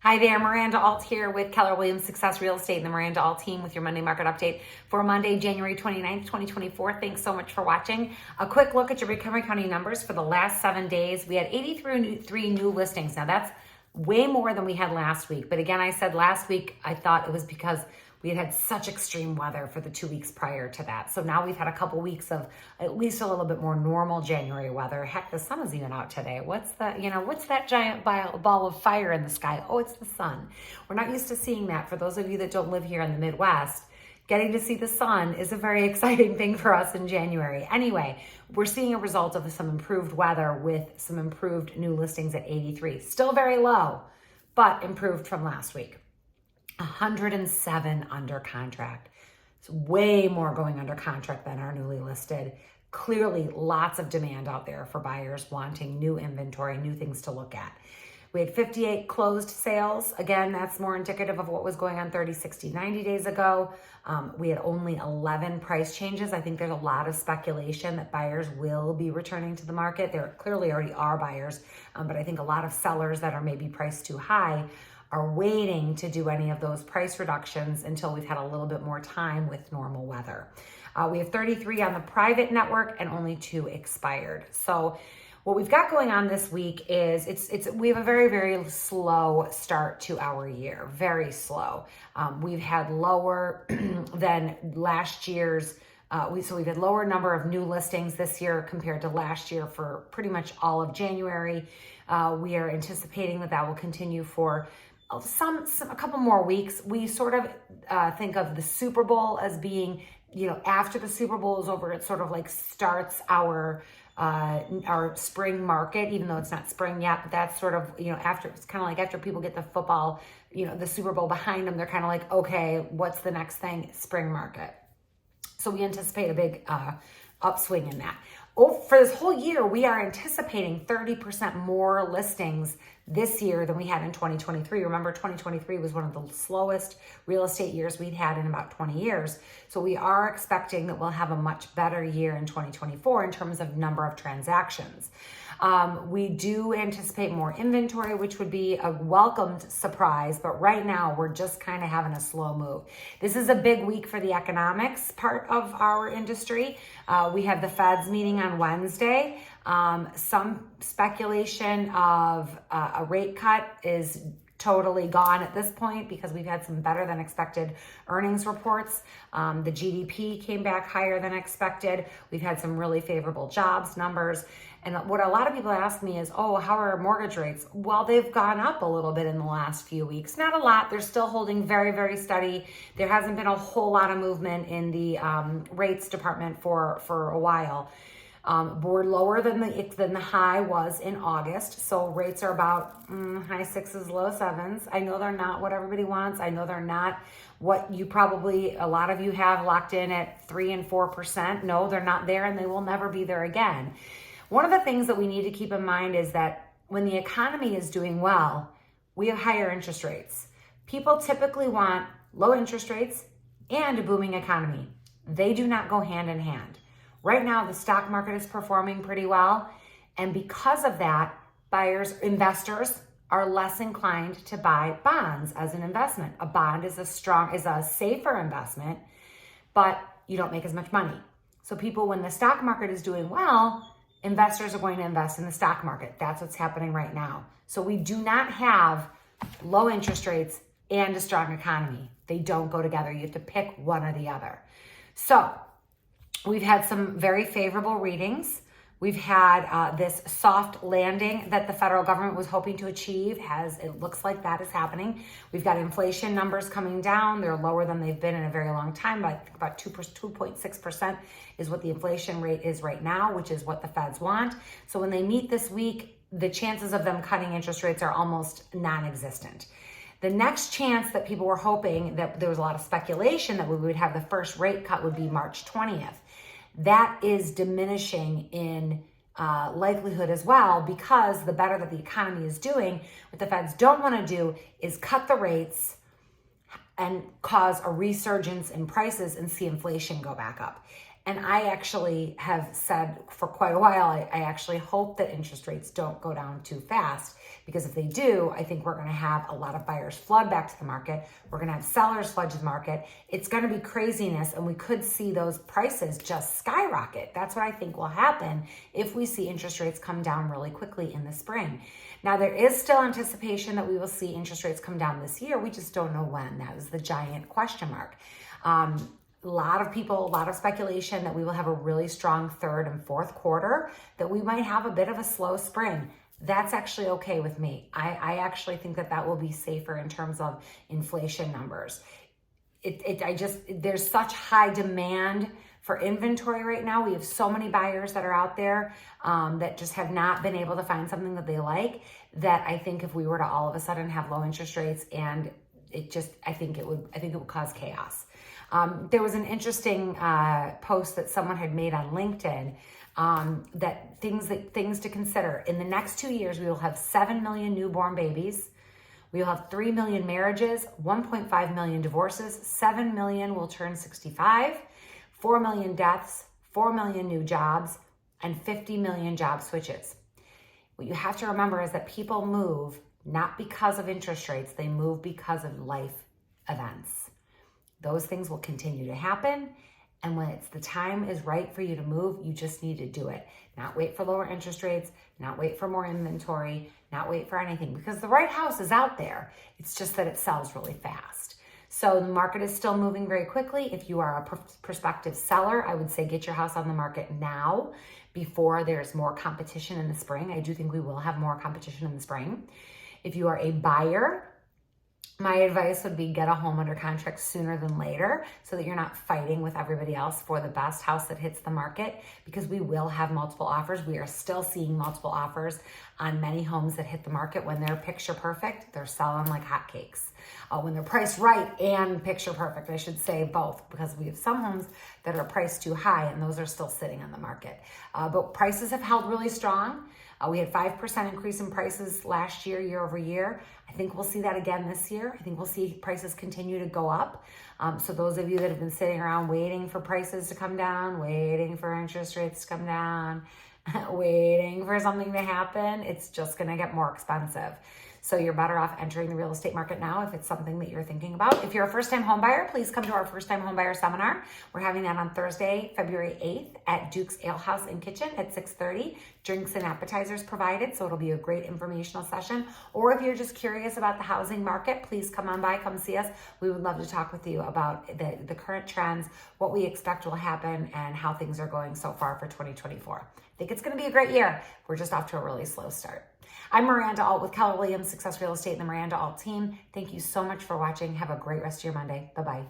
Hi there, Miranda Alt here with Keller Williams Success Real Estate and the Miranda Alt team with your Monday market update for Monday, January 29th, 2024. Thanks so much for watching. A quick look at your McHenry County numbers for the last 7 days. We had 83 new listings. Now that's way more than we had last week. But again, I said last week, I thought it was because we had such extreme weather for the 2 weeks prior to that. So now we've had a couple weeks of at least a little bit more normal January weather. Heck, the sun is even out today. What's that giant ball of fire in the sky? Oh, it's the sun. We're not used to seeing that. For those of you that don't live here in the Midwest, getting to see the sun is a very exciting thing for us in January. Anyway, we're seeing a result of some improved weather with some improved new listings at 83. Still very low, but improved from last week. 107 under contract. It's way more going under contract than our newly listed. Clearly, lots of demand out there for buyers wanting new inventory, new things to look at. We had 58 closed sales. Again, that's more indicative of what was going on 30, 60, 90 days ago. We had only 11 price changes. I think there's a lot of speculation that buyers will be returning to the market. There clearly already are buyers, but I think a lot of sellers that are maybe priced too high are waiting to do any of those price reductions until we've had a little bit more time with normal weather. We have 33 on the private network and only 2 expired. So what we've got going on this week is we have a very, very slow start to our year, very slow. We've had lower than last year's, we've had lower number of new listings this year compared to last year for pretty much all of January. We are anticipating that will continue for a couple more weeks. We sort of think of the Super Bowl as being, after the Super Bowl is over, it sort of like starts our spring market, even though it's not spring yet, but that's sort of, it's kind of like after people get the football, the Super Bowl behind them, they're kind of like, okay, what's the next thing? Spring market. So we anticipate a big upswing in that. For this whole year, we are anticipating 30% more listings this year than we had in 2023. Remember, 2023 was one of the slowest real estate years we'd had in about 20 years. So we are expecting that we'll have a much better year in 2024 in terms of number of transactions. We do anticipate more inventory, which would be a welcomed surprise, but right now we're just kind of having a slow move. This is a big week for the economics part of our industry. We have the Fed's meeting on Wednesday. Some speculation of a rate cut is totally gone at this point because we've had some better than expected earnings reports. The GDP came back higher than expected. We've had some really favorable jobs numbers. And what a lot of people ask me is, how are mortgage rates? Well, they've gone up a little bit in the last few weeks. Not a lot. They're still holding very, very steady. There hasn't been a whole lot of movement in the rates department for a while. We're lower than the high was in August. So rates are about high 6s, low 7s. I know they're not what everybody wants. I know they're not what a lot of you have locked in at 3 and 4%. No, they're not there and they will never be there again. One of the things that we need to keep in mind is that when the economy is doing well, we have higher interest rates. People typically want low interest rates and a booming economy. They do not go hand in hand. Right now, the stock market is performing pretty well. And because of that, investors are less inclined to buy bonds as an investment. A bond is a safer investment, but you don't make as much money. So people, when the stock market is doing well, investors are going to invest in the stock market. That's what's happening right now. So we do not have low interest rates and a strong economy. They don't go together. You have to pick one or the other. So we've had some very favorable readings. We've had this soft landing that the federal government was hoping to achieve. It looks like that is happening. We've got inflation numbers coming down. They're lower than they've been in a very long time, but I think about 2.6% is what the inflation rate is right now, which is what the feds want. So when they meet this week, the chances of them cutting interest rates are almost non-existent. The next chance that people were hoping, that there was a lot of speculation that we would have the first rate cut, would be March 20th. That is diminishing in likelihood as well, because the better that the economy is doing, what the feds don't want to do is cut the rates and cause a resurgence in prices and see inflation go back up. And I actually have said for quite a while, I actually hope that interest rates don't go down too fast, because if they do, I think we're going to have a lot of buyers flood back to the market. We're going to have sellers flood to the market. It's going to be craziness, and we could see those prices just skyrocket. That's what I think will happen if we see interest rates come down really quickly in the spring. Now, there is still anticipation that we will see interest rates come down this year. We just don't know when. That is the giant question mark. A lot of people, a lot of speculation that we will have a really strong third and fourth quarter, that we might have a bit of a slow spring. That's actually okay with me. I actually think that that will be safer in terms of inflation numbers. There's such high demand for inventory right now. We have so many buyers that are out there that just have not been able to find something that they like, that I think if we were to all of a sudden have low interest rates, and I think it would cause chaos. There was an interesting post that someone had made on LinkedIn, that things to consider. In the next 2 years, we will have 7 million newborn babies. We will have 3 million marriages, 1.5 million divorces, 7 million will turn 65, 4 million deaths, 4 million new jobs, and 50 million job switches. What you have to remember is that people move not because of interest rates, they move because of life events. Those things will continue to happen. And when the time is right for you to move, you just need to do it. Not wait for lower interest rates, not wait for more inventory, not wait for anything, because the right house is out there. It's just that it sells really fast. So the market is still moving very quickly. If you are a prospective seller, I would say get your house on the market now before there's more competition in the spring. I do think we will have more competition in the spring. If you are a buyer, my advice would be get a home under contract sooner than later, so that you're not fighting with everybody else for the best house that hits the market, because we will have multiple offers. We are still seeing multiple offers on many homes that hit the market. When they're picture perfect, they're selling like hotcakes. When they're priced right and picture perfect, I should say both, because we have some homes that are priced too high, and those are still sitting on the market. But prices have held really strong. We had 5% increase in prices last year, year over year. I think we'll see that again this year. I think we'll see prices continue to go up. So those of you that have been sitting around waiting for prices to come down, waiting for interest rates to come down, waiting for something to happen, it's just going to get more expensive. So you're better off entering the real estate market now if it's something that you're thinking about. If you're a first-time home buyer, please come to our first-time home buyer seminar. We're having that on Thursday, February 8th at Duke's Ale House and Kitchen at 6:30. Drinks and appetizers provided, so it'll be a great informational session. Or if you're just curious about the housing market, please come on by, come see us. We would love to talk with you about the current trends, what we expect will happen, and how things are going so far for 2024. I think it's going to be a great year. We're just off to a really slow start. I'm Miranda Alt with Keller Williams Success Real Estate and the Miranda Alt team. Thank you so much for watching. Have a great rest of your Monday. Bye-bye.